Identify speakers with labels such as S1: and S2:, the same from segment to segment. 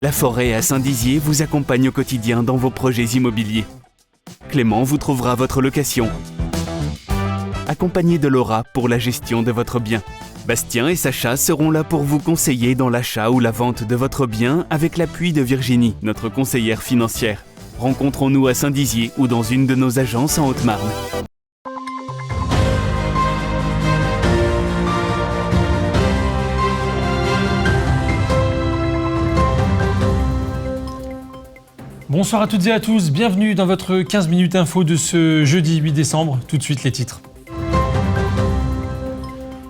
S1: La Forêt à Saint-Dizier vous accompagne au quotidien dans vos projets immobiliers. Clément vous trouvera votre location. Accompagné de Laura pour la gestion de votre bien. Bastien et Sacha seront là pour vous conseiller dans l'achat ou la vente de votre bien avec l'appui de Virginie, notre conseillère financière. Rencontrons-nous à Saint-Dizier ou dans une de nos agences en Haute-Marne.
S2: Bonsoir à toutes et à tous, bienvenue dans votre 15 minutes info de ce jeudi 8 décembre. Tout de suite les titres.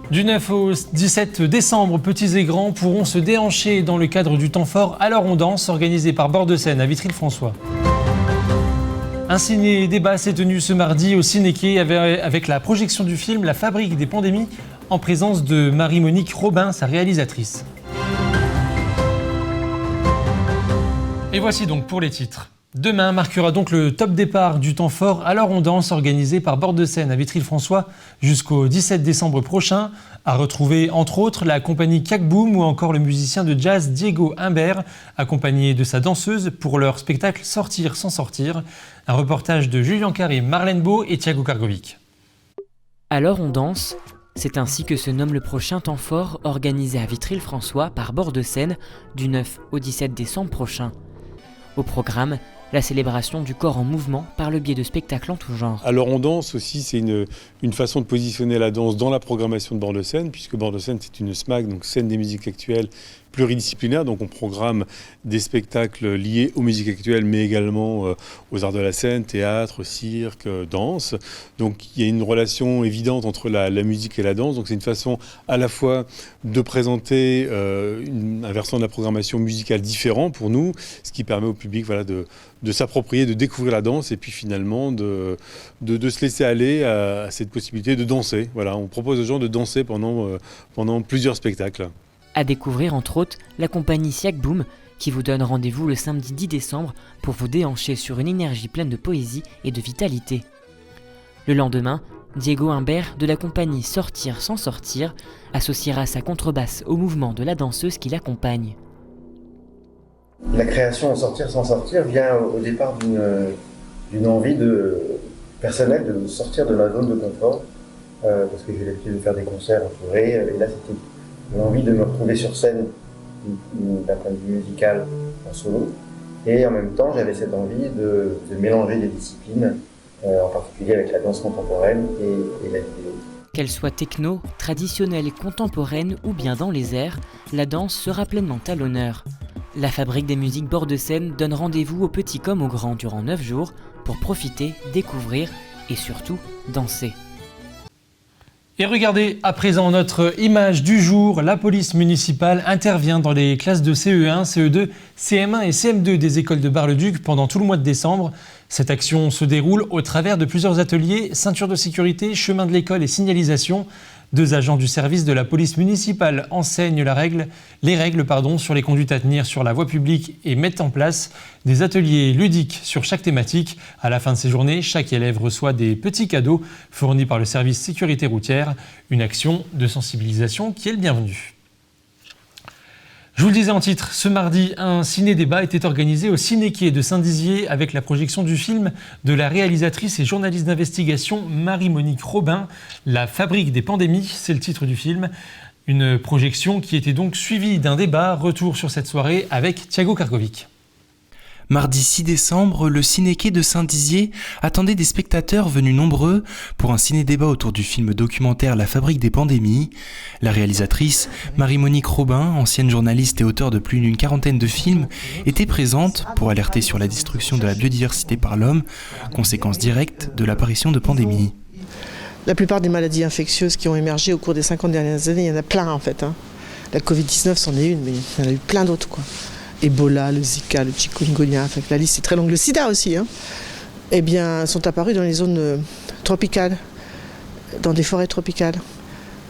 S2: Du 9 au 17 décembre, petits et grands pourront se déhancher dans le cadre du temps fort Alors on danse, organisé par Bord de Seine à Vitry-le-François. Un ciné-débat s'est tenu ce mardi au Ciné-Quai avec la projection du film La Fabrique des pandémies en présence de Marie-Monique Robin, sa réalisatrice. Et voici donc pour les titres. Demain marquera donc le top départ du temps fort Alors on danse organisé par Bord de Seine à Vitry-le-François jusqu'au 17 décembre prochain. À retrouver entre autres la compagnie Cacboom ou encore le musicien de jazz Diego Imbert accompagné de sa danseuse pour leur spectacle Sortir sans sortir. Un reportage de Julien Carré, Marlène Beau et Thiago Kargovic.
S3: Alors on danse, c'est ainsi que se nomme le prochain temps fort organisé à Vitry-le-François par Bord de Seine du 9 au 17 décembre prochain. Au programme, la célébration du corps en mouvement par le biais de spectacles en tout genre.
S4: Alors on danse aussi, c'est une façon de positionner la danse dans la programmation de Bord de Seine, puisque Bord de Seine c'est une SMAC, donc scène des musiques actuelles pluridisciplinaire, donc on programme des spectacles liés aux musiques actuelles, mais également aux arts de la scène, théâtre, cirque, danse. Donc il y a une relation évidente entre la musique et la danse, donc c'est une façon à la fois de présenter un versant de la programmation musicale différent pour nous, ce qui permet au public de s'approprier, de découvrir la danse et puis finalement de se laisser aller à cette possibilité de danser. Voilà, on propose aux gens de danser pendant plusieurs spectacles.
S3: À découvrir entre autres la compagnie Cacboom qui vous donne rendez-vous le samedi 10 décembre pour vous déhancher sur une énergie pleine de poésie et de vitalité. Le lendemain, Diego Imbert de la compagnie Sortir sans sortir associera sa contrebasse au mouvement de la danseuse qui l'accompagne.
S5: La création Sortir sans sortir vient au départ d'une envie personnelle de sortir de ma zone de confort parce que j'ai l'habitude de faire des concerts en forêt et là c'était l'envie de me retrouver sur scène d'un point de vue musical en solo et en même temps j'avais cette envie de mélanger des disciplines en particulier avec la danse contemporaine et la vidéo.
S3: Qu'elle soit techno, traditionnelle et contemporaine ou bien dans les airs, la danse sera pleinement à l'honneur. La Fabrique des musiques Bord de Seine donne rendez-vous aux petits comme aux grands durant 9 jours pour profiter, découvrir et surtout danser.
S2: Et regardez à présent notre image du jour. La police municipale intervient dans les classes de CE1, CE2, CM1 et CM2 des écoles de Bar-le-Duc pendant tout le mois de décembre. Cette action se déroule au travers de plusieurs ateliers, ceinture de sécurité, chemin de l'école et signalisation. 2 agents du service de la police municipale enseignent les règles sur les conduites à tenir sur la voie publique et mettent en place des ateliers ludiques sur chaque thématique. À la fin de ces journées, chaque élève reçoit des petits cadeaux fournis par le service sécurité routière. Une action de sensibilisation qui est le bienvenu. Je vous le disais en titre, ce mardi, un ciné-débat était organisé au Ciné-Quai de Saint-Dizier avec la projection du film de la réalisatrice et journaliste d'investigation Marie-Monique Robin, La Fabrique des pandémies, c'est le titre du film. Une projection qui était donc suivie d'un débat. Retour sur cette soirée avec Thiago Kargovic.
S6: Mardi 6 décembre, le Ciné-Quai de Saint-Dizier attendait des spectateurs venus nombreux pour un ciné-débat autour du film documentaire La Fabrique des pandémies. La réalisatrice, Marie-Monique Robin, ancienne journaliste et auteure de plus d'une quarantaine de films, était présente pour alerter sur la destruction de la biodiversité par l'homme, conséquence directe de l'apparition de pandémies.
S7: La plupart des maladies infectieuses qui ont émergé au cours des 50 dernières années, il y en a plein en fait. La Covid-19 c'en est une, mais il y en a eu plein d'autres quoi. Ebola, le Zika, le chikungunya, enfin, la liste est très longue, le sida aussi, eh bien, sont apparus dans les zones tropicales, dans des forêts tropicales.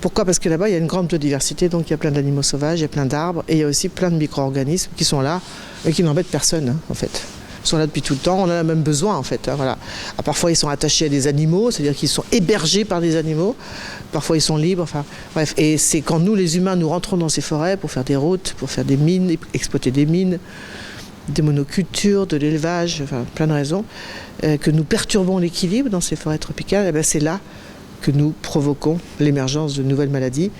S7: Pourquoi ? Parce que là-bas, il y a une grande biodiversité, donc il y a plein d'animaux sauvages, il y a plein d'arbres, et il y a aussi plein de micro-organismes qui sont là, et qui n'embêtent personne, en fait. sont là depuis tout le temps. On en a même besoin en fait. Voilà. Parfois ils sont attachés à des animaux, c'est-à-dire qu'ils sont hébergés par des animaux. Parfois ils sont libres. Enfin, bref. Et c'est quand nous les humains nous rentrons dans ces forêts pour faire des routes, pour faire des mines, exploiter des mines, des monocultures, de l'élevage, enfin plein de raisons, que nous perturbons l'équilibre dans ces forêts tropicales. Et bien c'est là que nous provoquons l'émergence de nouvelles maladies.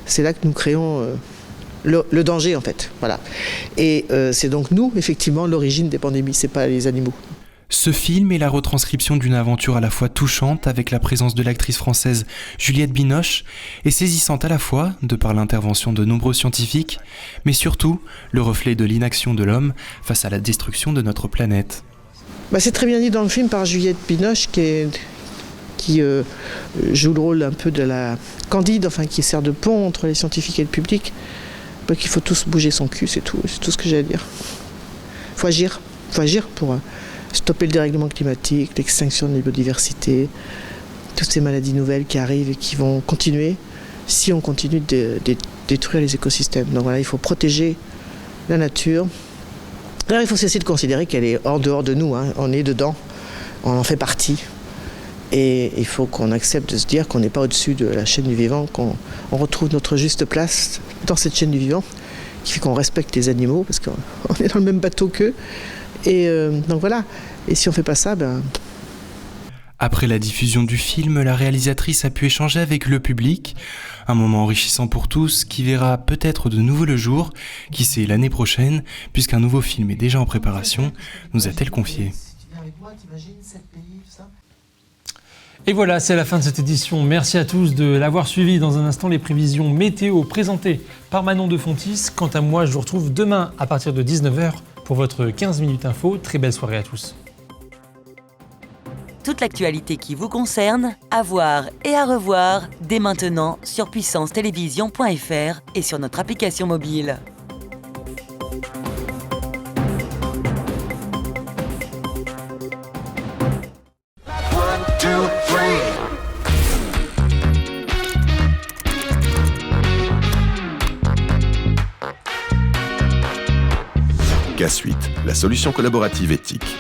S7: C'est là que nous créons le danger en fait. Voilà. Et c'est donc nous, effectivement, l'origine des pandémies, c'est pas les animaux.
S6: Ce film est la retranscription d'une aventure à la fois touchante avec la présence de l'actrice française Juliette Binoche et saisissante à la fois de par l'intervention de nombreux scientifiques, mais surtout le reflet de l'inaction de l'homme face à la destruction de notre planète.
S7: C'est très bien dit dans le film par Juliette Binoche qui joue le rôle un peu de la Candide, enfin qui sert de pont entre les scientifiques et le public. Qu'il faut tous bouger son cul, c'est tout ce que j'ai à dire. Faut agir pour stopper le dérèglement climatique, l'extinction de la biodiversité, toutes ces maladies nouvelles qui arrivent et qui vont continuer si on continue de détruire les écosystèmes. Donc voilà, il faut protéger la nature. Alors il faut cesser de considérer qu'elle est en dehors de nous, hein. On est dedans, on en fait partie. Et il faut qu'on accepte de se dire qu'on n'est pas au-dessus de la chaîne du vivant, qu'on retrouve notre juste place dans cette chaîne du vivant, qui fait qu'on respecte les animaux, parce qu'on est dans le même bateau qu'eux. Et donc voilà, et si on ne fait pas ça,
S6: Après la diffusion du film, la réalisatrice a pu échanger avec le public, un moment enrichissant pour tous qui verra peut-être de nouveau le jour, qui sait l'année prochaine, puisqu'un nouveau film est déjà en préparation, nous a-t-elle confié.
S2: Et voilà, c'est la fin de cette édition. Merci à tous de l'avoir suivi. Dans un instant, les prévisions météo présentées par Manon de Fontis. Quant à moi, je vous retrouve demain à partir de 19h pour votre 15 minutes info. Très belle soirée à tous.
S8: Toute l'actualité qui vous concerne, à voir et à revoir dès maintenant sur puissancetélévision.fr et sur notre application mobile.
S9: K-Suite, la solution collaborative éthique.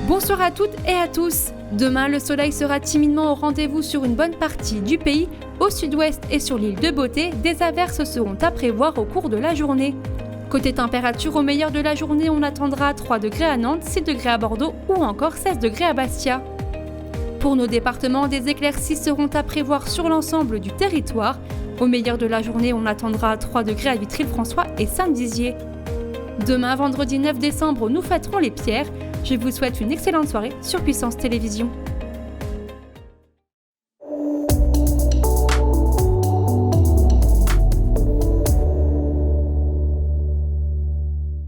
S10: Bonsoir à toutes et à tous. Demain, le soleil sera timidement au rendez-vous sur une bonne partie du pays. Au sud-ouest et sur l'île de Beauté, des averses seront à prévoir au cours de la journée. Côté température, au meilleur de la journée, on attendra 3 degrés à Nantes, 6 degrés à Bordeaux ou encore 16 degrés à Bastia. Pour nos départements, des éclaircies seront à prévoir sur l'ensemble du territoire. Au meilleur de la journée, on attendra 3 degrés à Vitry-le-François et Saint-Dizier. Demain, vendredi 9 décembre, nous fêterons les pierres. Je vous souhaite une excellente soirée sur Puissance Télévision.